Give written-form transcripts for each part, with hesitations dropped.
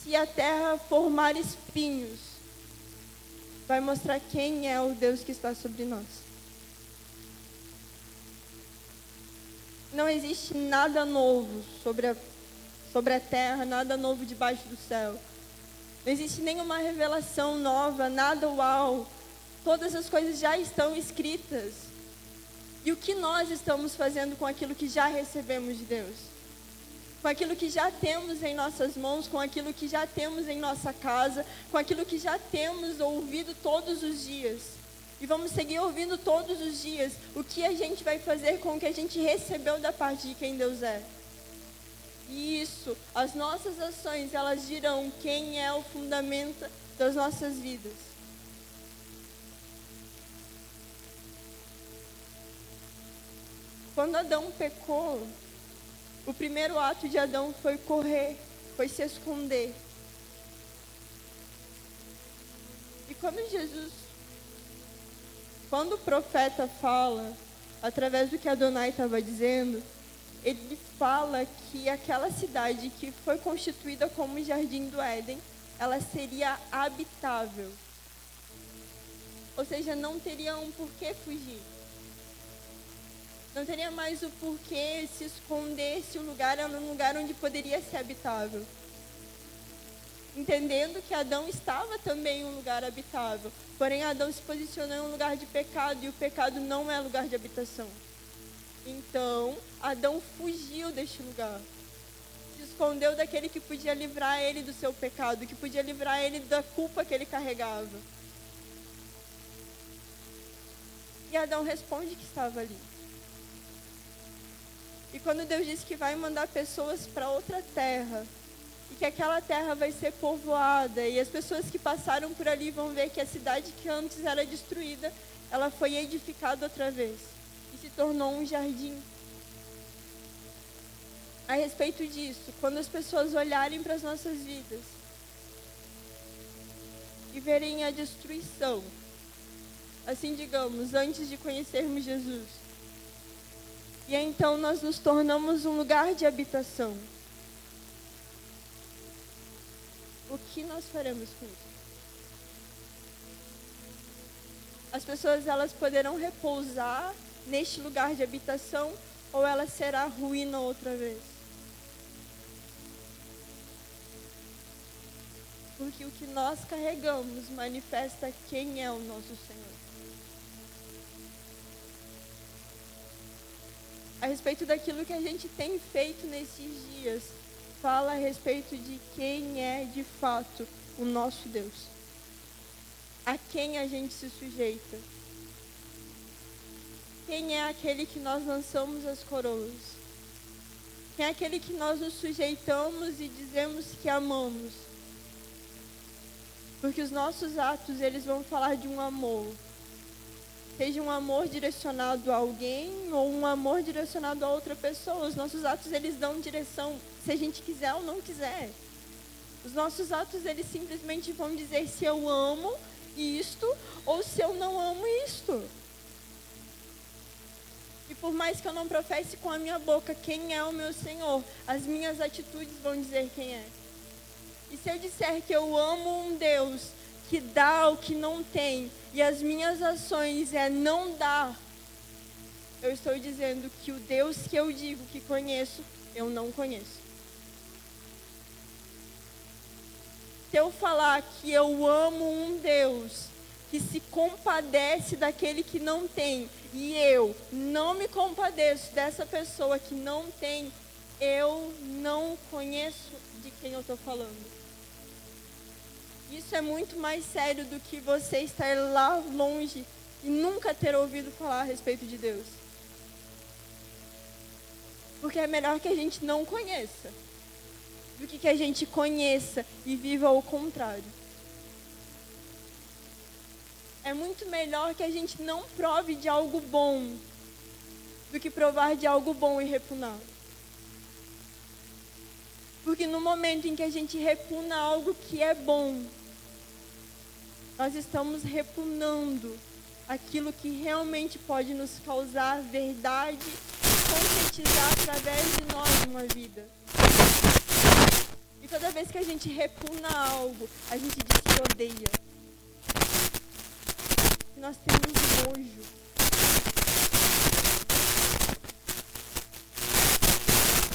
se a terra formar espinhos, vai mostrar quem é o Deus que está sobre nós. Não existe nada novo sobre a terra, nada novo debaixo do céu. Não existe nenhuma revelação nova, nada uau. Todas as coisas já estão escritas. E o que nós estamos fazendo com aquilo que já recebemos de Deus? Com aquilo que já temos em nossas mãos, com aquilo que já temos em nossa casa, com aquilo que já temos ouvido todos os dias. E vamos seguir ouvindo todos os dias o que a gente vai fazer com o que a gente recebeu da parte de quem Deus é. E isso, as nossas ações, elas dirão quem é o fundamento das nossas vidas. Quando Adão pecou, o primeiro ato de Adão foi correr, foi se esconder. E quando o profeta fala, através do que Adonai estava dizendo, ele fala que aquela cidade que foi constituída como Jardim do Éden, ela seria habitável. Ou seja, não teria um porquê fugir. Não teria mais o porquê se esconder se o lugar era um lugar onde poderia ser habitável. Entendendo que Adão estava também em um lugar habitável. Porém, Adão se posicionou em um lugar de pecado, e o pecado não é lugar de habitação. Então, Adão fugiu deste lugar. Se escondeu daquele que podia livrar ele do seu pecado, que podia livrar ele da culpa que ele carregava. E Adão responde que estava ali. E quando Deus disse que vai mandar pessoas para outra terra, e que aquela terra vai ser povoada, e as pessoas que passaram por ali vão ver que a cidade que antes era destruída, ela foi edificada outra vez, e se tornou um jardim. A respeito disso, quando as pessoas olharem para as nossas vidas, e verem a destruição, assim digamos, antes de conhecermos Jesus, e então nós nos tornamos um lugar de habitação. O que nós faremos com isso? As pessoas, elas poderão repousar neste lugar de habitação, ou ela será ruína outra vez? Porque o que nós carregamos manifesta quem é o nosso Senhor. A respeito daquilo que a gente tem feito nesses dias, fala a respeito de quem é de fato o nosso Deus. A quem a gente se sujeita. Quem é aquele que nós lançamos as coroas. Quem é aquele que nós nos sujeitamos e dizemos que amamos. Porque os nossos atos, eles vão falar de um amor. Seja um amor direcionado a alguém ou um amor direcionado a outra pessoa. Os nossos atos, eles dão direção, se a gente quiser ou não quiser. Os nossos atos, eles simplesmente vão dizer se eu amo isto ou se eu não amo isto. E por mais que eu não professe com a minha boca quem é o meu Senhor, as minhas atitudes vão dizer quem é. E se eu disser que eu amo um Deus que dá o que não tem, e as minhas ações é não dar, eu estou dizendo que o Deus que eu digo que conheço, eu não conheço. Se eu falar que eu amo um Deus que se compadece daquele que não tem, e eu não me compadeço dessa pessoa que não tem, eu não conheço de quem eu estou falando. Isso é muito mais sério do que você estar lá longe e nunca ter ouvido falar a respeito de Deus. Porque é melhor que a gente não conheça do que a gente conheça e viva o contrário. É muito melhor que a gente não prove de algo bom do que provar de algo bom e repunar. Porque no momento em que a gente repuna algo que é bom, nós estamos repunando aquilo que realmente pode nos causar verdade e concretizar através de nós uma vida. E toda vez que a gente repugna algo, a gente diz que odeia. Nós temos nojo.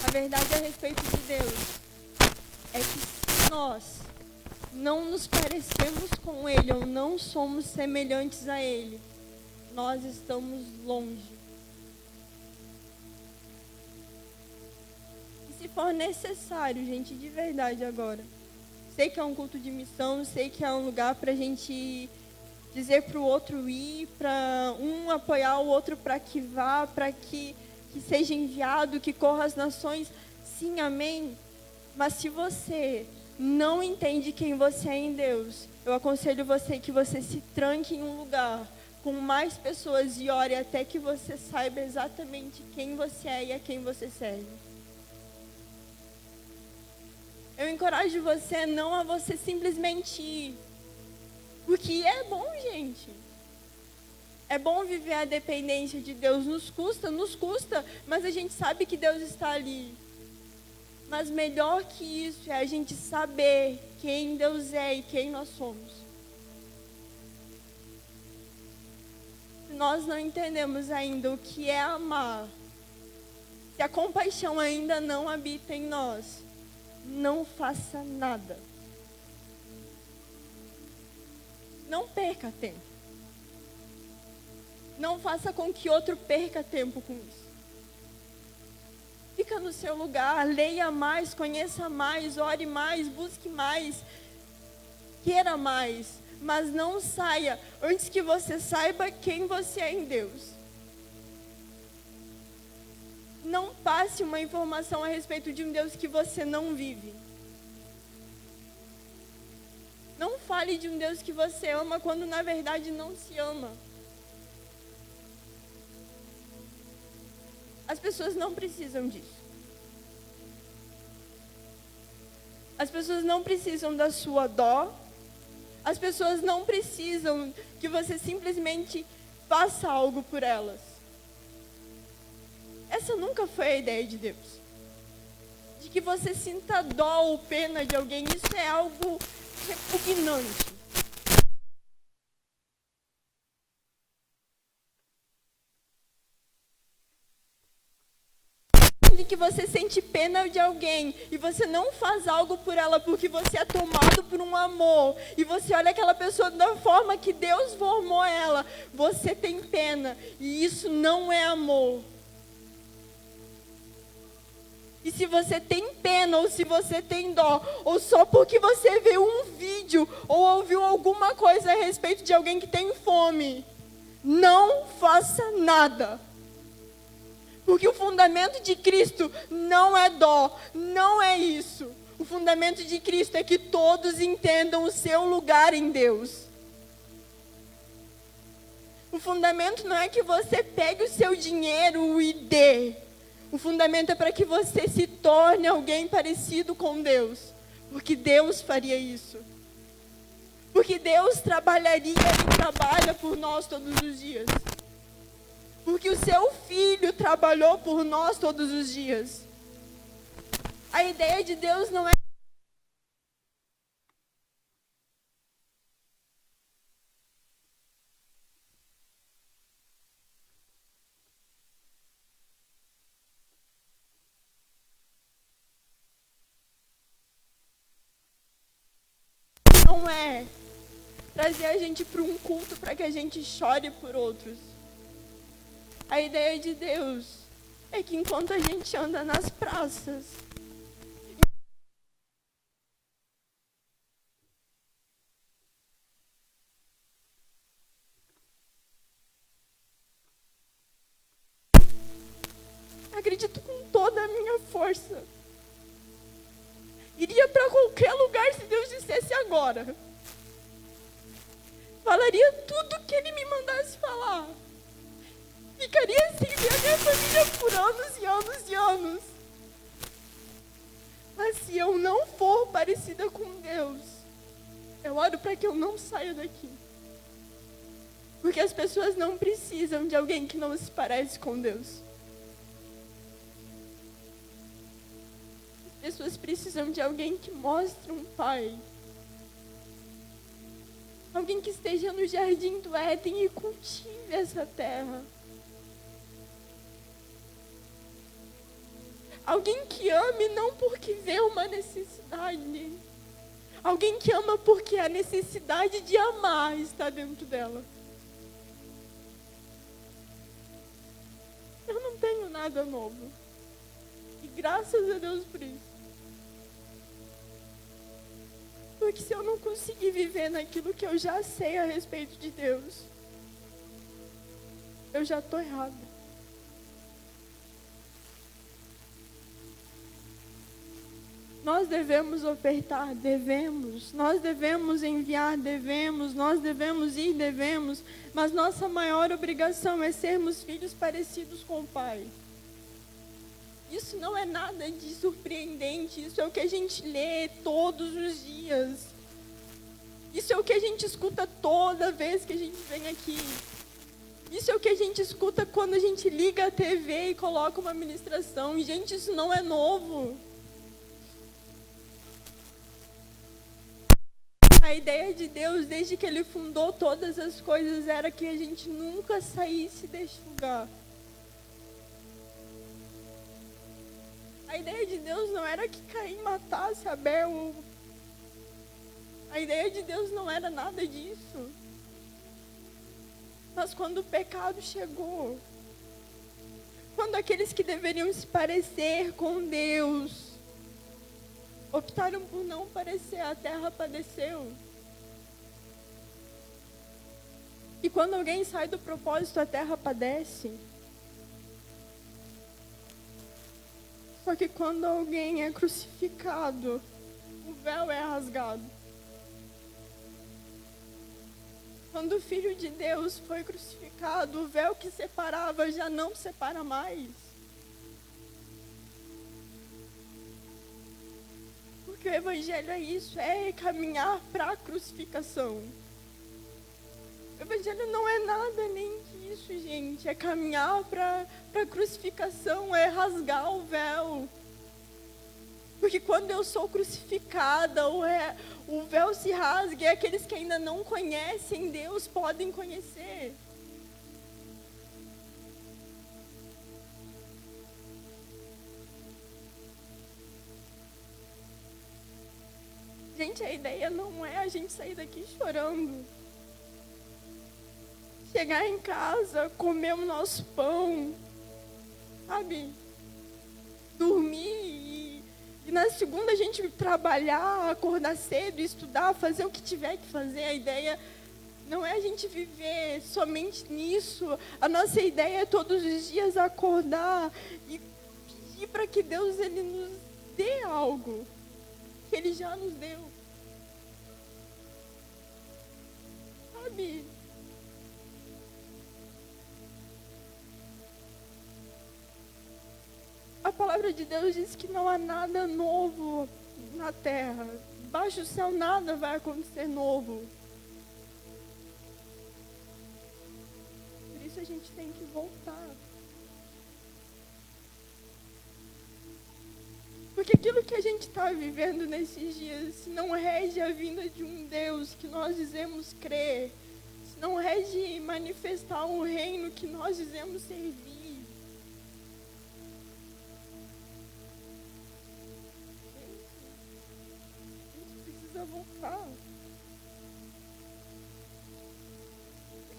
A verdade a respeito de Deus é que se nós não nos parecemos com Ele ou não somos semelhantes a Ele, nós estamos longe. E se for necessário, gente, de verdade agora, sei que é um culto de missão, sei que é um lugar para a gente dizer para o outro ir, para um apoiar o outro para que vá, para que seja enviado, que corra as nações. Sim, amém. Mas se você não entende quem você é em Deus, eu aconselho você que você se tranque em um lugar com mais pessoas e ore até que você saiba exatamente quem você é e a quem você serve. Eu encorajo você não a você simplesmente ir. Porque é bom, gente. É bom viver a dependência de Deus. Nos custa, mas a gente sabe que Deus está ali. Mas melhor que isso é a gente saber quem Deus é e quem nós somos. Se nós não entendemos ainda o que é amar, se a compaixão ainda não habita em nós, não faça nada. Não perca tempo. Não faça com que outro perca tempo com isso. Fica no seu lugar, leia mais, conheça mais, ore mais, busque mais, queira mais, mas não saia antes que você saiba quem você é em Deus. Não passe uma informação a respeito de um Deus que você não vive. Não fale de um Deus que você ama quando na verdade não se ama. As pessoas não precisam disso. As pessoas não precisam da sua dó. As pessoas não precisam que você simplesmente faça algo por elas. Essa nunca foi a ideia de Deus. De que você sinta dó ou pena de alguém, isso é algo repugnante. De que você sente pena de alguém e você não faz algo por ela porque você é tomado por um amor e você olha aquela pessoa da forma que Deus formou ela, você tem pena e isso não é amor. E se você tem pena, ou se você tem dó, ou só porque você viu um vídeo, ou ouviu alguma coisa a respeito de alguém que tem fome, não faça nada. Porque o fundamento de Cristo não é dó, não é isso. O fundamento de Cristo é que todos entendam o seu lugar em Deus. O fundamento não é que você pegue o seu dinheiro e dê. O fundamento é para que você se torne alguém parecido com Deus. Porque Deus faria isso. Porque Deus trabalharia e trabalha por nós todos os dias. Porque o seu Filho trabalhou por nós todos os dias. A ideia de Deus não é trazer a gente para um culto para que a gente chore por outros. A ideia de Deus é que enquanto a gente anda nas praças, acredito com toda a minha força, iria para qualquer lugar se Deus dissesse agora. Falaria tudo que Ele me mandasse falar. Ficaria sem ver a minha família por anos e anos e anos. Mas se eu não for parecida com Deus, eu oro para que eu não saia daqui. Porque as pessoas não precisam de alguém que não se parece com Deus. As pessoas precisam de alguém que mostre um pai. Alguém que esteja no jardim do Éden e cultive essa terra. Alguém que ame não porque vê uma necessidade. Alguém que ama porque a necessidade de amar está dentro dela. Eu não tenho nada novo. E graças a Deus por isso. Porque se eu não conseguir viver naquilo que eu já sei a respeito de Deus, eu já estou errada. Nós devemos ofertar, devemos. Nós devemos enviar, devemos. Nós devemos ir, devemos. Mas nossa maior obrigação é sermos filhos parecidos com o Pai. Isso não é nada de surpreendente. Isso é o que a gente lê todos os dias. Isso é o que a gente escuta toda vez que a gente vem aqui. Isso é o que a gente escuta quando a gente liga a TV e coloca uma ministração. E, gente, isso não é novo. A ideia de Deus, desde que Ele fundou todas as coisas, era que a gente nunca saísse deste lugar. A ideia de Deus não era que Caim matasse Abel. A ideia de Deus não era nada disso. Mas quando o pecado chegou, quando aqueles que deveriam se parecer com Deus optaram por não parecer, a terra padeceu. E quando alguém sai do propósito, a terra padece. Só que quando alguém é crucificado, o véu é rasgado. Quando o Filho de Deus foi crucificado, o véu que separava já não separa mais. Porque o Evangelho é isso, é caminhar para a crucificação. O Evangelho não é nada nem disso, gente. É caminhar para a crucificação, é rasgar o véu. Porque quando eu sou crucificada, o véu se rasga e aqueles que ainda não conhecem Deus podem conhecer. Gente, a ideia não é a gente sair daqui chorando. Chegar em casa, comer o nosso pão, sabe? Dormir e na segunda a gente trabalhar, acordar cedo, estudar, fazer o que tiver que fazer. A ideia não é a gente viver somente nisso. A nossa ideia é todos os dias acordar e pedir para que Deus Ele nos dê algo que Ele já nos deu. Sabe? A palavra de Deus diz que não há nada novo na terra. Debaixo do céu nada vai acontecer novo. Por isso a gente tem que voltar. Porque aquilo que a gente está vivendo nesses dias, se não rege a vinda de um Deus que nós dizemos crer, se não rege manifestar um reino que nós dizemos servir, voltar.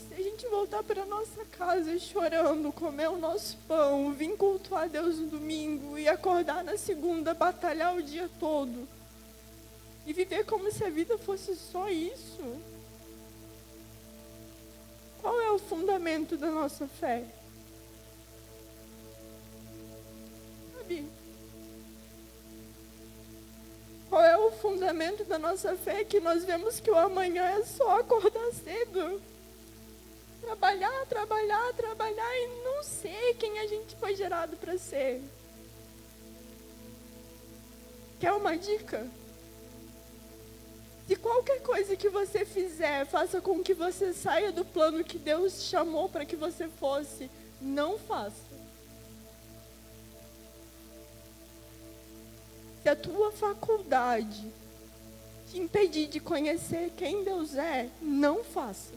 Se a gente voltar para nossa casa chorando, comer o nosso pão, vir cultuar a Deus no domingo e acordar na segunda, batalhar o dia todo e viver como se a vida fosse só isso, qual é o fundamento da nossa fé? Sabe? Qual é o fundamento da nossa fé? Que nós vemos que o amanhã é só acordar cedo. Trabalhar, trabalhar, trabalhar e não ser quem a gente foi gerado para ser. Quer uma dica? Se qualquer coisa que você fizer faça com que você saia do plano que Deus chamou para que você fosse, não faça. Se a tua faculdade te impedir de conhecer quem Deus é, não faça.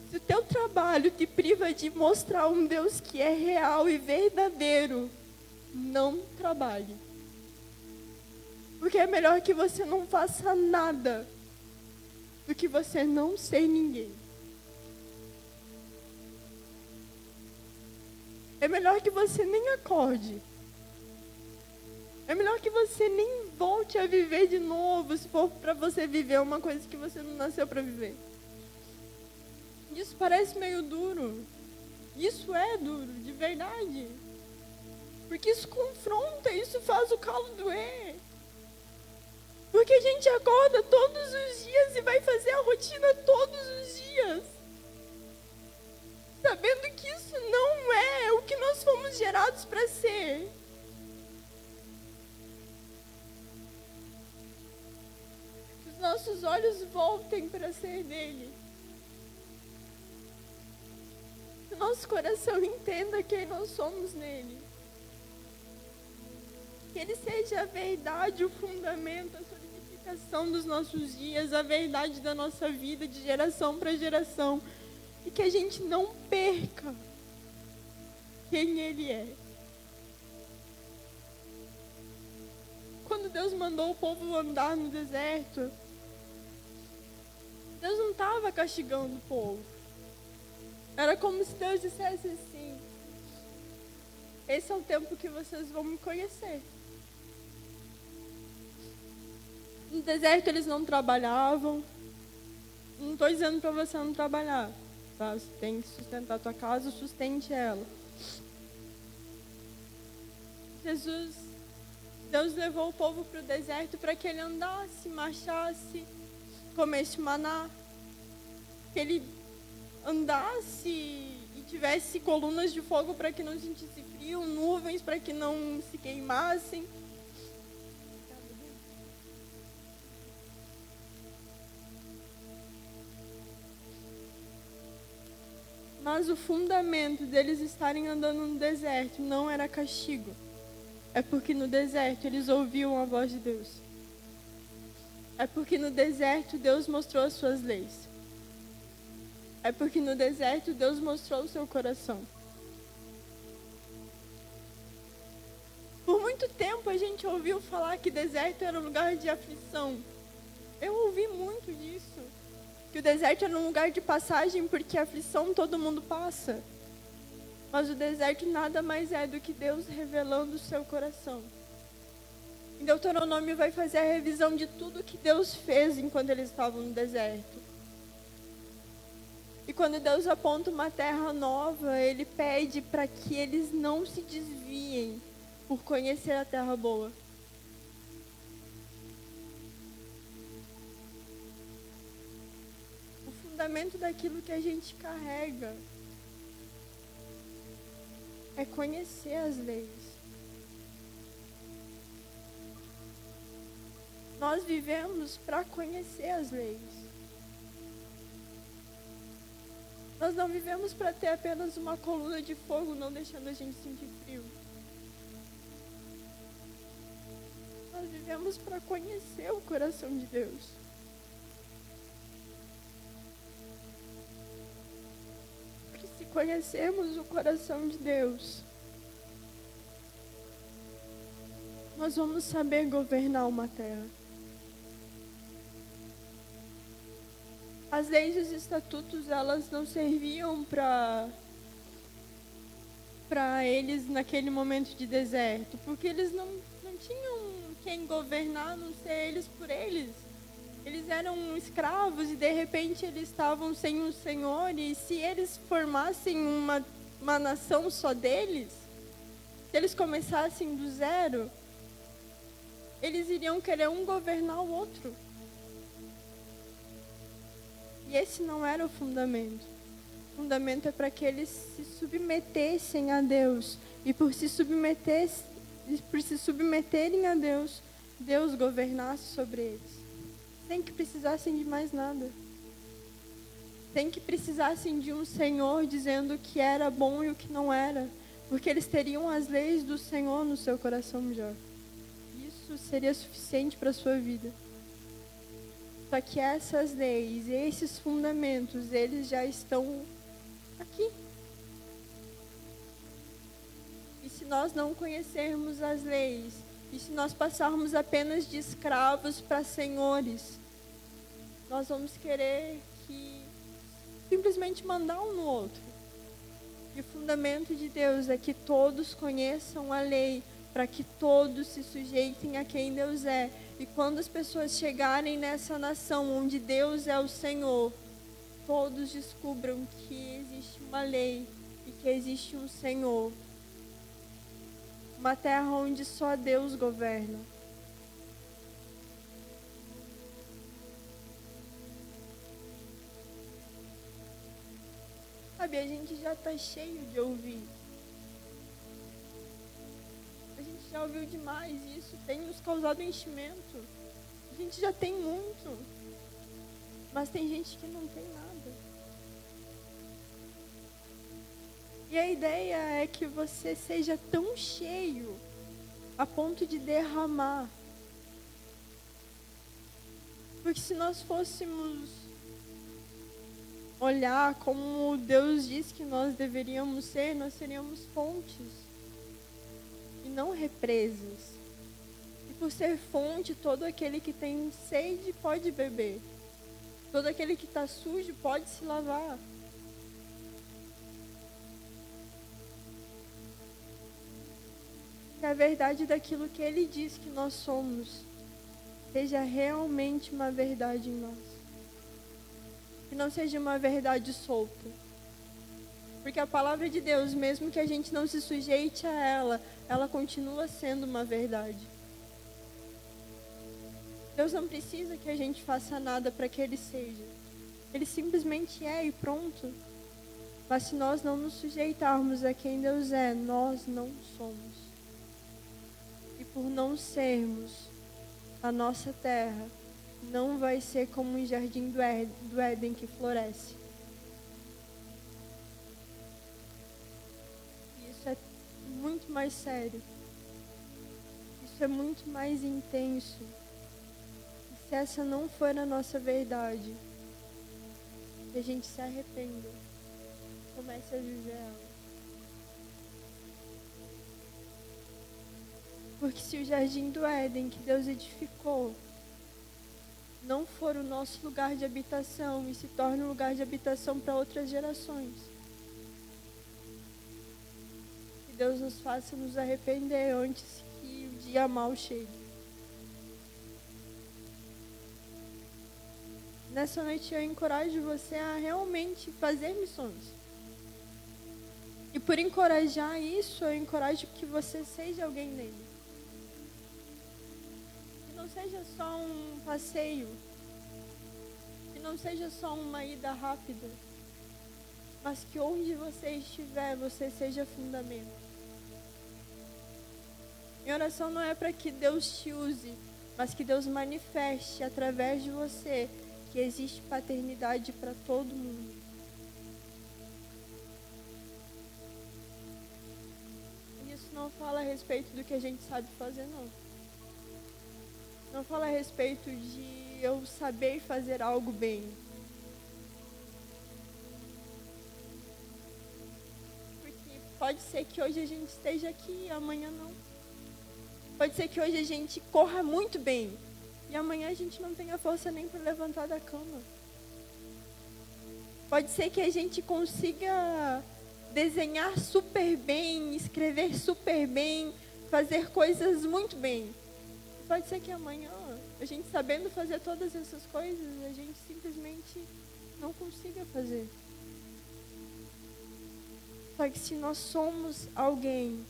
Se o teu trabalho te priva de mostrar um Deus que é real e verdadeiro, não trabalhe. Porque é melhor que você não faça nada do que você não ser ninguém. É melhor que você nem acorde. É melhor que você nem volte a viver de novo, se for para você viver uma coisa que você não nasceu para viver. Isso parece meio duro. Isso é duro, de verdade. Porque isso confronta, isso faz o calo doer. Porque a gente acorda todos os dias e vai fazer a rotina todos os dias. Sabendo que isso não é o que nós fomos gerados para ser. Que os nossos olhos voltem para ser dele. Que o nosso coração entenda quem nós somos nele. Que ele seja a verdade, o fundamento, a solidificação dos nossos dias, a verdade da nossa vida de geração para geração. E que a gente não perca quem ele é. Quando Deus mandou o povo andar no deserto, Deus não estava castigando o povo. Era como se Deus dissesse assim: esse é o tempo que vocês vão me conhecer. No deserto eles não trabalhavam. Não estou dizendo para você não trabalhar. Tá? Você tem que sustentar a tua casa, sustente ela. Deus levou o povo para o deserto para que ele andasse, marchasse, comesse maná. Que ele andasse e tivesse colunas de fogo para que não sentisse frio, nuvens para que não se queimassem. Mas o fundamento deles estarem andando no deserto não era castigo. É porque no deserto eles ouviam a voz de Deus. É porque no deserto Deus mostrou as suas leis. É porque no deserto Deus mostrou o seu coração. Por muito tempo a gente ouviu falar que deserto era um lugar de aflição. Eu ouvi muito disso. Que o deserto era um lugar de passagem porque a aflição todo mundo passa. Mas o deserto nada mais é do que Deus revelando o seu coração. Em Deuteronômio vai fazer a revisão de tudo que Deus fez enquanto eles estavam no deserto. E quando Deus aponta uma terra nova, Ele pede para que eles não se desviem por conhecer a terra boa. O fundamento daquilo que a gente carrega é conhecer as leis. Nós vivemos para conhecer as leis. Nós não vivemos para ter apenas uma coluna de fogo, não deixando a gente sentir frio. Nós vivemos para conhecer o coração de Deus. Porque se conhecermos o coração de Deus, nós vamos saber governar uma terra. As leis e os estatutos, elas não serviam para eles naquele momento de deserto, porque eles não tinham quem governar, a não ser eles por eles. Eles eram escravos e de repente eles estavam sem um senhor, e se eles formassem uma nação só deles, se eles começassem do zero, eles iriam querer um governar o outro. E esse não era o fundamento. O fundamento é para que eles se submetessem a Deus. E por se submeterem a Deus, Deus governasse sobre eles. Sem que precisassem de mais nada. Sem que precisassem de um Senhor dizendo o que era bom e o que não era. porque eles teriam as leis do Senhor no seu coração já. Isso seria suficiente para a sua vida. Só que essas leis, esses fundamentos, eles já estão aqui. E se nós não conhecermos as leis, e se nós passarmos apenas de escravos para senhores, nós vamos querer que simplesmente mandar um no outro. E o fundamento de Deus é que todos conheçam a lei, para que todos se sujeitem a quem Deus é. E quando as pessoas chegarem nessa nação onde Deus é o Senhor, todos descubram que existe uma lei e que existe um Senhor. Uma terra onde só Deus governa. Sabe, a gente já está cheio de ouvir. A gente já ouviu demais e isso tem nos causado enchimento. A gente já tem muito. Mas tem gente que não tem nada. E a ideia é que você seja tão cheio a ponto de derramar. Porque se nós fôssemos olhar como Deus diz que nós deveríamos ser, nós seríamos fontes e não represas. E por ser fonte, todo aquele que tem sede pode beber. Todo aquele que está sujo pode se lavar. Que a verdade daquilo que Ele diz que nós somos seja realmente uma verdade em nós. Que não seja uma verdade solta. Porque a palavra de Deus, mesmo que a gente não se sujeite a ela, ela continua sendo uma verdade. Deus não precisa que a gente faça nada para que Ele seja. Ele simplesmente é e pronto. Mas se nós não nos sujeitarmos a quem Deus é, nós não somos. E por não sermos, a nossa terra não vai ser como um jardim do Éden que floresce. E isso é muito mais sério. Isso é muito mais intenso. E se essa não for a nossa verdade, que a gente se arrependa, comece a viver ela. Porque se o jardim do Éden que Deus edificou não for o nosso lugar de habitação e se torne um lugar de habitação para outras gerações, que Deus nos faça nos arrepender antes que o dia mau chegue. Nessa noite eu encorajo você a realmente fazer missões. E por encorajar isso, eu encorajo que você seja alguém nele. Não seja só um passeio, que não seja só uma ida rápida, mas que onde você estiver, você seja fundamento. Minha oração não é para que Deus te use, mas que Deus manifeste através de você que existe paternidade para todo mundo. E isso não fala a respeito do que a gente sabe fazer, não. Não fala a respeito de eu saber fazer algo bem. Porque pode ser que hoje a gente esteja aqui e amanhã não. Pode ser que hoje a gente corra muito bem e amanhã a gente não tenha força nem para levantar da cama. Pode ser que a gente consiga desenhar super bem, escrever super bem, fazer coisas muito bem. Pode ser que amanhã, a gente sabendo fazer todas essas coisas, a gente simplesmente não consiga fazer. Só que se nós somos alguém,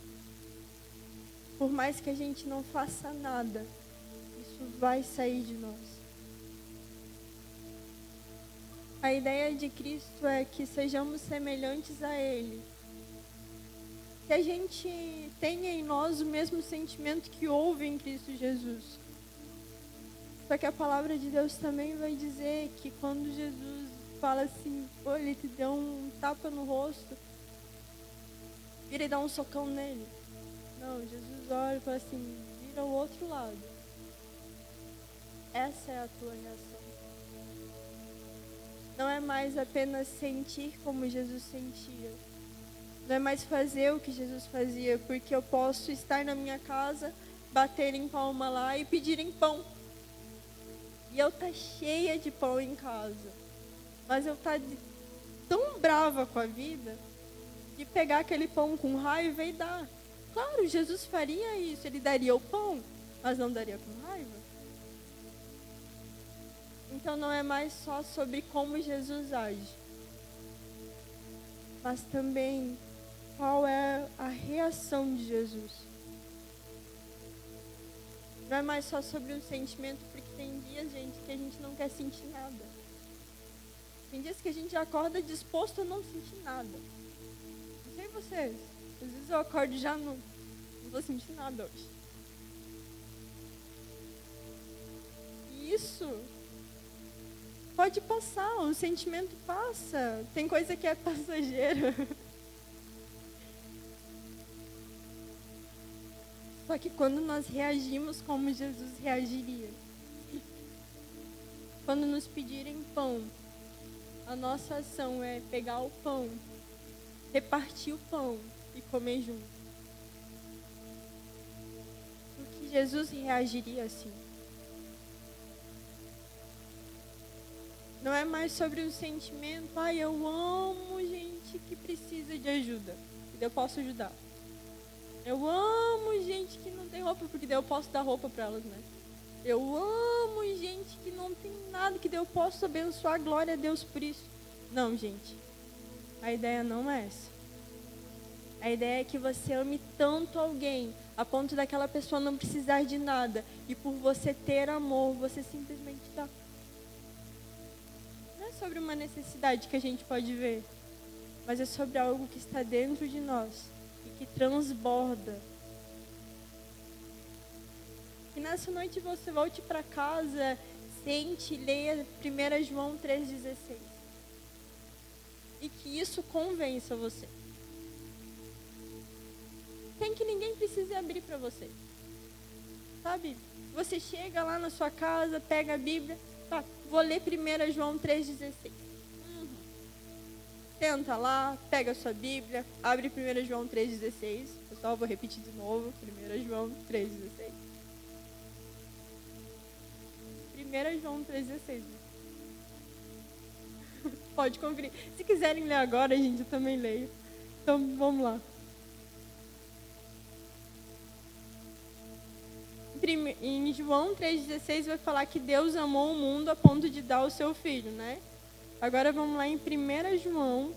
por mais que a gente não faça nada, isso vai sair de nós. A ideia de Cristo é que sejamos semelhantes a Ele. Que a gente tenha em nós o mesmo sentimento que houve em Cristo Jesus. Só que a palavra de Deus também vai dizer que quando Jesus fala assim, Ele te deu um tapa no rosto, vira e dá um socão nele. Não, Jesus olha e fala assim, vira o outro lado. Essa é a tua reação. Não é mais apenas sentir como Jesus sentia. Não é mais fazer o que Jesus fazia, porque eu posso estar na minha casa, bater em palma lá e pedir em pão. E eu tá cheia de pão em casa. Mas eu tá tão brava com a vida de pegar aquele pão com raiva e dar. Claro, Jesus faria isso, ele daria o pão, mas não daria com raiva. Então não é mais só sobre como Jesus age, mas também qual é a reação de Jesus. Não é mais só sobre um sentimento, porque tem dias, gente, que a gente não quer sentir nada. Tem dias que a gente acorda disposto a não sentir nada. Não sei vocês, às vezes eu acordo e já não vou sentir nada hoje. E isso pode passar, o sentimento passa. Tem coisa que é passageira. Só que quando nós reagimos como Jesus reagiria, quando nos pedirem pão, a nossa ação é pegar o pão, repartir o pão e comer junto. Porque Jesus reagiria assim. Não é mais sobre um sentimento, eu amo gente que precisa de ajuda, e daí eu posso ajudar. Eu amo gente que não tem roupa, porque daí eu posso dar roupa para elas, né? Eu amo gente que não tem nada, que daí eu posso abençoar, glória a Deus por isso. Não, gente. A ideia não é essa. A ideia é que você ame tanto alguém, a ponto daquela pessoa não precisar de nada. E por você ter amor, você simplesmente dá. Não é sobre uma necessidade que a gente pode ver, mas é sobre algo que está dentro de nós e que transborda. Que nessa noite você volte para casa, sente e leia 1 João 3,16. E que isso convença você. Sem que ninguém precise abrir para você. Sabe? Você chega lá na sua casa, pega a Bíblia, tá, vou ler 1 João 3,16. Senta lá, pega a sua Bíblia, abre 1 João 3,16. Pessoal, vou repetir de novo, 1 João 3,16. 1 João 3,16. Pode conferir. Se quiserem ler agora, gente, eu também leio. Então, vamos lá. Em João 3,16 vai falar que Deus amou o mundo a ponto de dar o seu Filho, né? Agora vamos lá em 1 João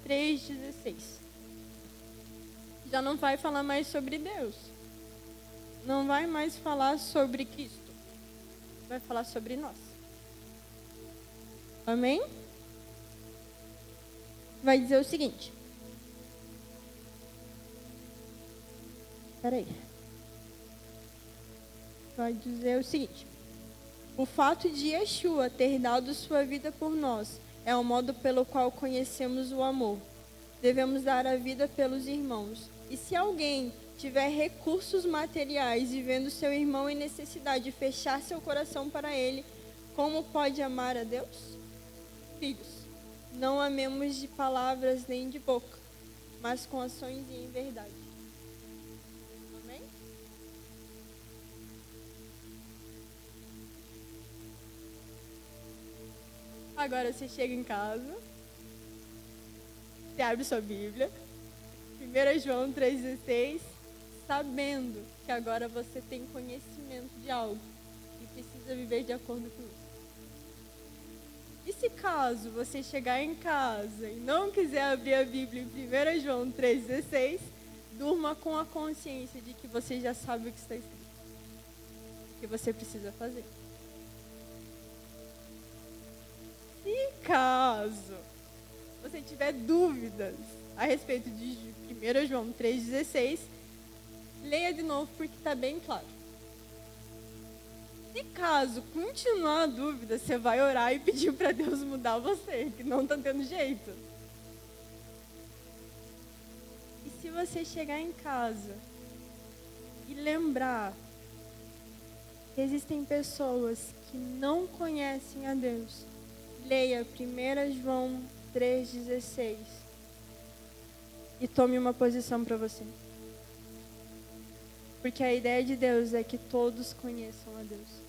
3,16. Já não vai falar mais sobre Deus. Não vai mais falar sobre Cristo. Vai falar sobre nós. Amém? Vai dizer o seguinte. Espera aí. Vai dizer o seguinte. O fato de Yeshua ter dado sua vida por nós é o modo pelo qual conhecemos o amor. Devemos dar a vida pelos irmãos. E se alguém tiver recursos materiais e vendo seu irmão em necessidade fechar seu coração para ele, como pode amar a Deus? Filhos, não amemos de palavras nem de boca, mas com ações e em verdade. Amém? Agora você chega em casa, você abre sua Bíblia, 1 João 3,16, sabendo que agora você tem conhecimento de algo e precisa viver de acordo com isso. E se caso você chegar em casa e não quiser abrir a Bíblia em 1 João 3,16, durma com a consciência de que você já sabe o que está escrito, o que você precisa fazer. Se caso você tiver dúvidas a respeito de 1 João 3,16, leia de novo porque está bem claro. Se caso continuar a dúvida, você vai orar e pedir para Deus mudar você, que não está tendo jeito. E se você chegar em casa e lembrar que existem pessoas que não conhecem a Deus, leia 1 João 3,16 e tome uma posição para você. Porque a ideia de Deus é que todos conheçam a Deus.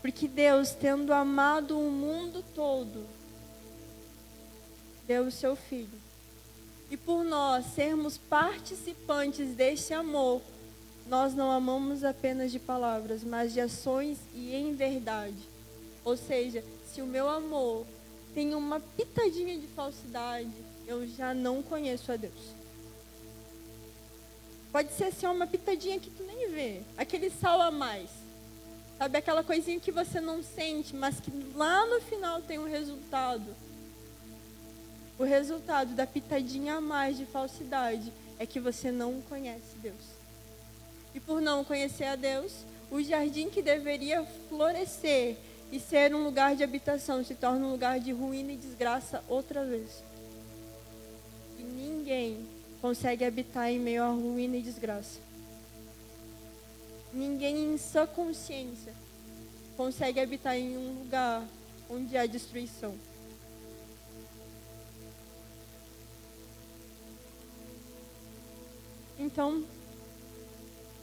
Porque Deus, tendo amado o mundo todo, deu o seu Filho. E por nós sermos participantes deste amor, nós não amamos apenas de palavras, mas de ações e em verdade. Ou seja, se o meu amor tem uma pitadinha de falsidade, eu já não conheço a Deus. Pode ser assim uma pitadinha que tu nem vê, aquele sal a mais. Sabe, aquela coisinha que você não sente, mas que lá no final tem um resultado. O resultado da pitadinha a mais de falsidade é que você não conhece Deus. E por não conhecer a Deus, o jardim que deveria florescer e ser um lugar de habitação se torna um lugar de ruína e desgraça outra vez. E ninguém consegue habitar em meio à ruína e desgraça. Ninguém em sua consciência consegue habitar em um lugar onde há destruição. Então,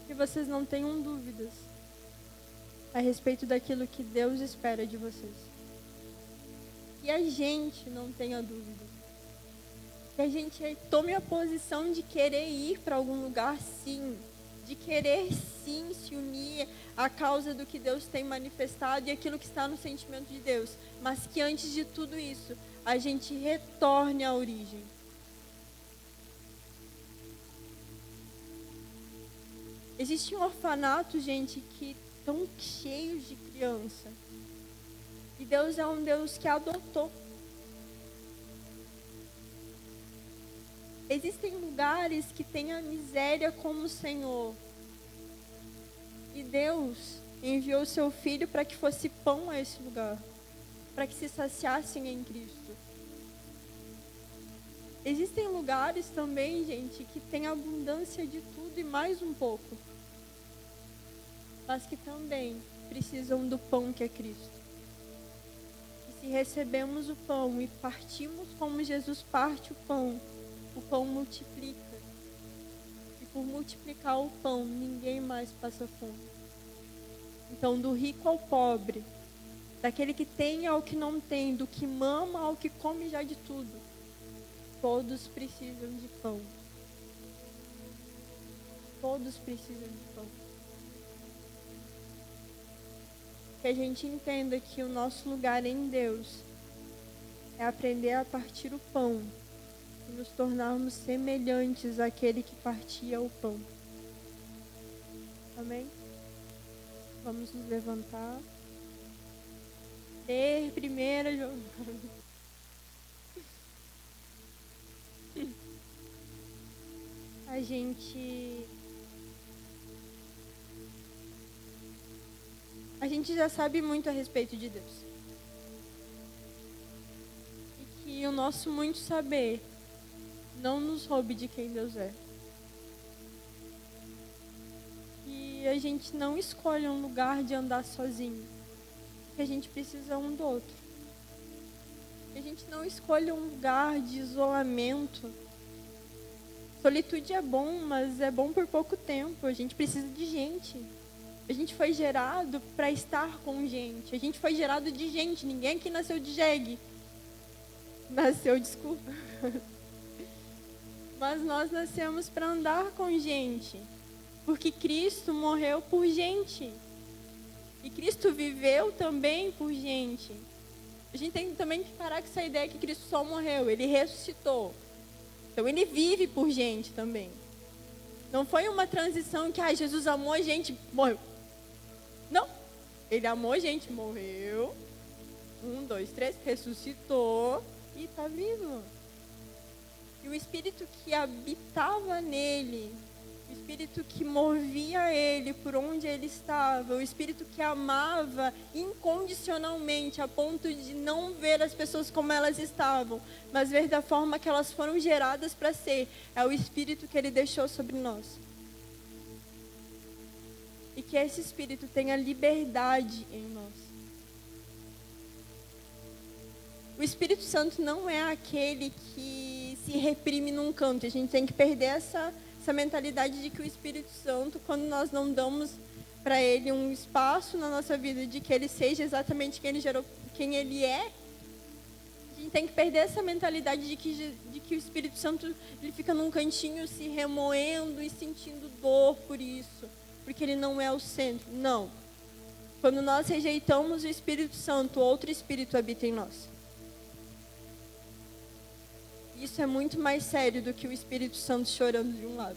que vocês não tenham dúvidas a respeito daquilo que Deus espera de vocês. Que a gente não tenha dúvida. Que a gente tome a posição de querer ir para algum lugar, sim. De querer, sim, se unir à causa do que Deus tem manifestado e aquilo que está no sentimento de Deus. Mas que antes de tudo isso, a gente retorne à origem. Existe um orfanato, gente, que estão cheios de criança. E Deus é um Deus que adotou. Existem lugares que têm a miséria como Senhor. E Deus enviou o seu Filho para que fosse pão a esse lugar. Para que se saciassem em Cristo. Existem lugares também, gente, que tem abundância de tudo e mais um pouco. Mas que também precisam do pão que é Cristo. E se recebemos o pão e partimos como Jesus parte o pão multiplica. E por multiplicar o pão, ninguém mais passa fome. Então, do rico ao pobre, daquele que tem ao que não tem, do que mama ao que come já de tudo, todos precisam de pão. Todos precisam de pão. Que a gente entenda que o nosso lugar em Deus é aprender a partir o pão e nos tornarmos semelhantes àquele que partia o pão. Amém? Vamos nos levantar. Ler 1 João. A gente já sabe muito a respeito de Deus. E que o nosso muito saber não nos roube de quem Deus é. Que a gente não escolha um lugar de andar sozinho. Que a gente precisa um do outro. Que a gente não escolha um lugar de isolamento. Solitude é bom, mas é bom por pouco tempo. A gente precisa de gente. A gente foi gerado para estar com gente. A gente foi gerado de gente. Ninguém aqui nasceu de jegue. Desculpa. Mas nós nascemos para andar com gente. Porque Cristo morreu por gente. E Cristo viveu também por gente. A gente tem também que parar com essa ideia que Cristo só morreu. Ele ressuscitou. Então ele vive por gente também. Não foi uma transição que Jesus amou a gente, morreu. Não. Ele amou a gente, morreu. 1, 2, 3, ressuscitou e está vivo. E o Espírito que habitava nele, o Espírito que movia ele por onde ele estava, o Espírito que amava incondicionalmente, a ponto de não ver as pessoas como elas estavam, mas ver da forma que elas foram geradas para ser. É o Espírito que ele deixou sobre nós. E que esse Espírito tenha liberdade em nós. O Espírito Santo não é aquele que se reprime num canto. A gente tem que perder essa mentalidade de que o Espírito Santo, quando nós não damos para ele um espaço na nossa vida, de que ele seja exatamente quem ele é, a gente tem que perder essa mentalidade de que o Espírito Santo ele fica num cantinho se remoendo e sentindo dor por isso, porque ele não é o centro. Não. Quando nós rejeitamos o Espírito Santo, outro Espírito habita em nós. Isso é muito mais sério do que o Espírito Santo chorando de um lado.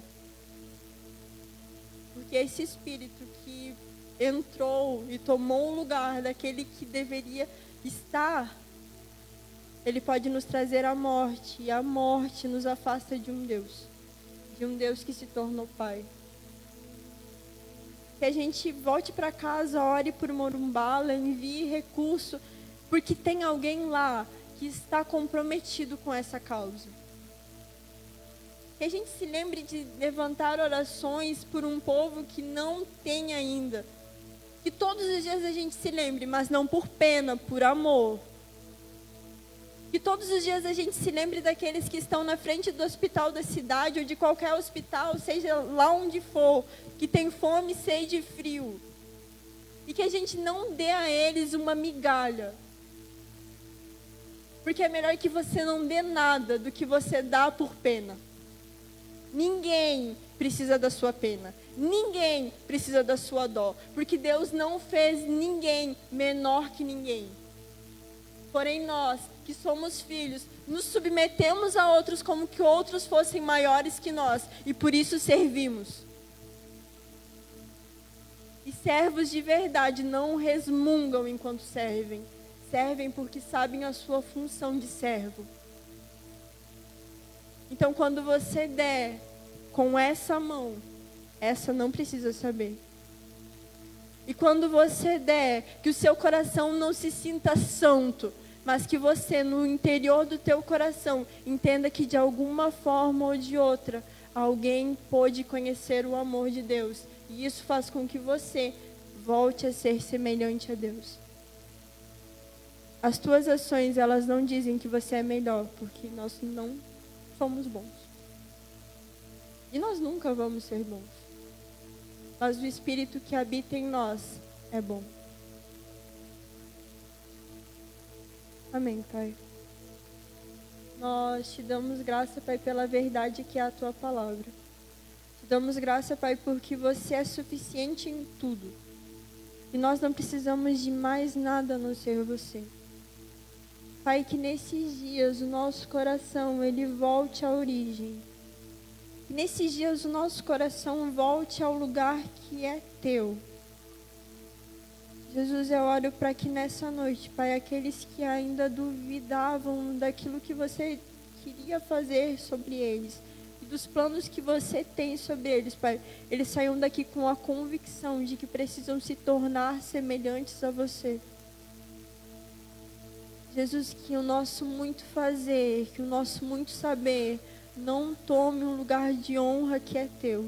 Porque esse Espírito que entrou e tomou o lugar daquele que deveria estar, ele pode nos trazer a morte. E a morte nos afasta de um Deus que se tornou Pai. Que a gente volte para casa, ore por Morumbala, envie recurso, porque tem alguém lá que está comprometido com essa causa. Que a gente se lembre de levantar orações por um povo que não tem ainda. Que todos os dias a gente se lembre, mas não por pena, por amor. Que todos os dias a gente se lembre daqueles que estão na frente do hospital da cidade ou de qualquer hospital, seja lá onde for, que tem fome, sede e frio. E que a gente não dê a eles uma migalha. Porque é melhor que você não dê nada do que você dá por pena. Ninguém precisa da sua pena. Ninguém precisa da sua dó. Porque Deus não fez ninguém menor que ninguém. Porém, nós, que somos filhos, nos submetemos a outros como que outros fossem maiores que nós. E por isso servimos. E servos de verdade não resmungam enquanto servem. Servem porque sabem a sua função de servo. Então, quando você der com essa mão, essa não precisa saber. E quando você der, que o seu coração não se sinta santo, mas que você, no interior do teu coração, entenda que de alguma forma ou de outra, alguém pôde conhecer o amor de Deus. E isso faz com que você volte a ser semelhante a Deus. As tuas ações, elas não dizem que você é melhor, porque nós não somos bons. E nós nunca vamos ser bons. Mas o Espírito que habita em nós é bom. Amém, Pai. Nós te damos graça, Pai, pela verdade que é a tua palavra. Te damos graça, Pai, porque você é suficiente em tudo. E nós não precisamos de mais nada a não ser você. Pai, que nesses dias o nosso coração, ele volte à origem. Que nesses dias o nosso coração volte ao lugar que é teu. Jesus, eu oro para que nessa noite, Pai, aqueles que ainda duvidavam daquilo que você queria fazer sobre eles, e dos planos que você tem sobre eles, Pai, eles saiam daqui com a convicção de que precisam se tornar semelhantes a você. Jesus, que o nosso muito fazer, que o nosso muito saber não tome um lugar de honra que é teu.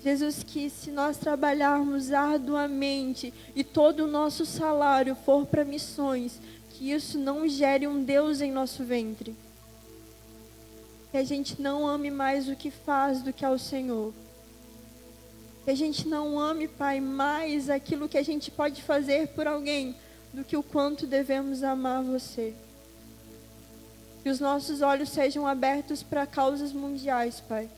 Jesus, que se nós trabalharmos arduamente e todo o nosso salário for para missões, que isso não gere um Deus em nosso ventre. Que a gente não ame mais o que faz do que ao Senhor. Que a gente não ame, Pai, mais aquilo que a gente pode fazer por alguém do que o quanto devemos amar você. Que os nossos olhos sejam abertos para causas mundiais, Pai.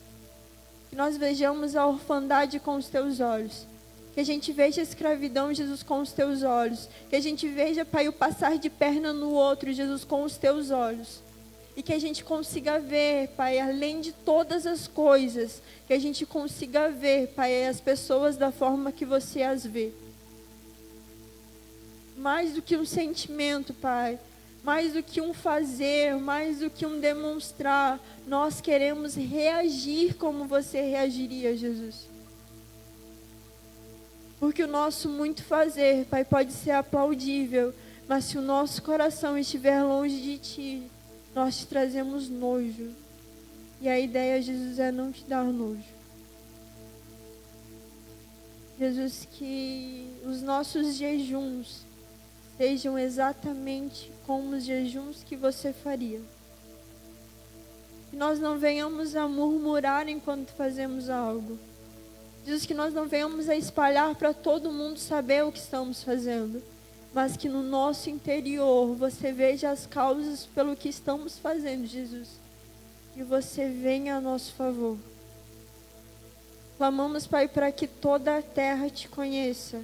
Que nós vejamos a orfandade com os teus olhos. Que a gente veja a escravidão, Jesus, com os teus olhos. Que a gente veja, Pai, o passar de perna no outro, Jesus, com os teus olhos. E que a gente consiga ver, Pai, além de todas as coisas, que a gente consiga ver, Pai, as pessoas da forma que você as vê. Mais do que um sentimento, Pai, mais do que um fazer, mais do que um demonstrar, nós queremos reagir como você reagiria, Jesus. Porque o nosso muito fazer, Pai, pode ser aplaudível, mas se o nosso coração estiver longe de Ti, nós te trazemos nojo. E a ideia, Jesus, é não te dar nojo. Jesus, que os nossos jejuns sejam exatamente como os jejuns que você faria. Que nós não venhamos a murmurar enquanto fazemos algo. Jesus, que nós não venhamos a espalhar para todo mundo saber o que estamos fazendo. Mas que no nosso interior você veja as causas pelo que estamos fazendo, Jesus. E você venha a nosso favor. Clamamos, Pai, para que toda a terra te conheça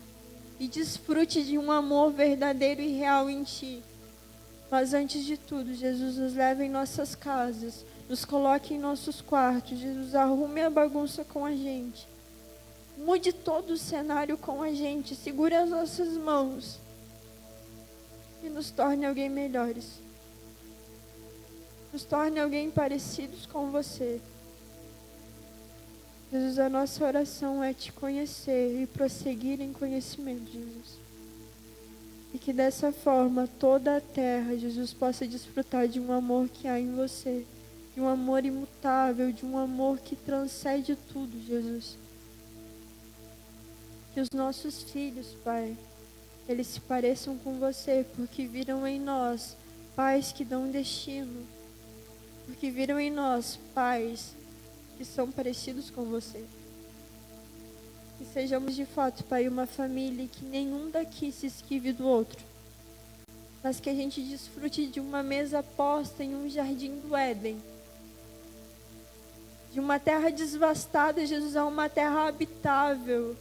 e desfrute de um amor verdadeiro e real em Ti. Mas antes de tudo, Jesus, nos leve em nossas casas, nos coloque em nossos quartos. Jesus, arrume a bagunça com a gente. Mude todo o cenário com a gente. Segure as nossas mãos e nos torne alguém melhores. Nos torne alguém parecidos com você. Jesus, a nossa oração é te conhecer e prosseguir em conhecimento, Jesus. E que dessa forma toda a terra, Jesus, possa desfrutar de um amor que há em você. De um amor imutável, de um amor que transcende tudo, Jesus. Que os nossos filhos, Pai, eles se pareçam com você, porque viram em nós pais que dão destino. Porque viram em nós pais que são parecidos com você. Que sejamos de fato, Pai, uma família, que nenhum daqui se esquive do outro. Mas que a gente desfrute de uma mesa posta em um jardim do Éden. De uma terra devastada, Jesus, a uma terra habitável.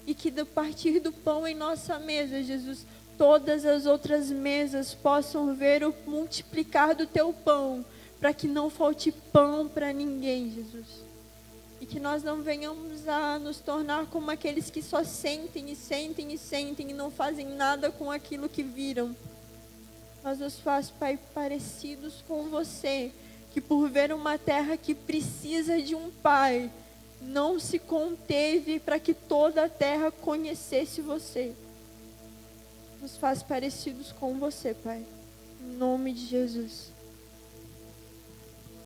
E que do partir do pão em nossa mesa, Jesus, todas as outras mesas possam ver o multiplicar do Teu pão, para que não falte pão para ninguém, Jesus. E que nós não venhamos a nos tornar como aqueles que só sentem e sentem e sentem e não fazem nada com aquilo que viram. Mas nos faz, Pai, parecidos com você, que por ver uma terra que precisa de um Pai, não se conteve para que toda a terra conhecesse você. Nos faz parecidos com você, Pai. Em nome de Jesus.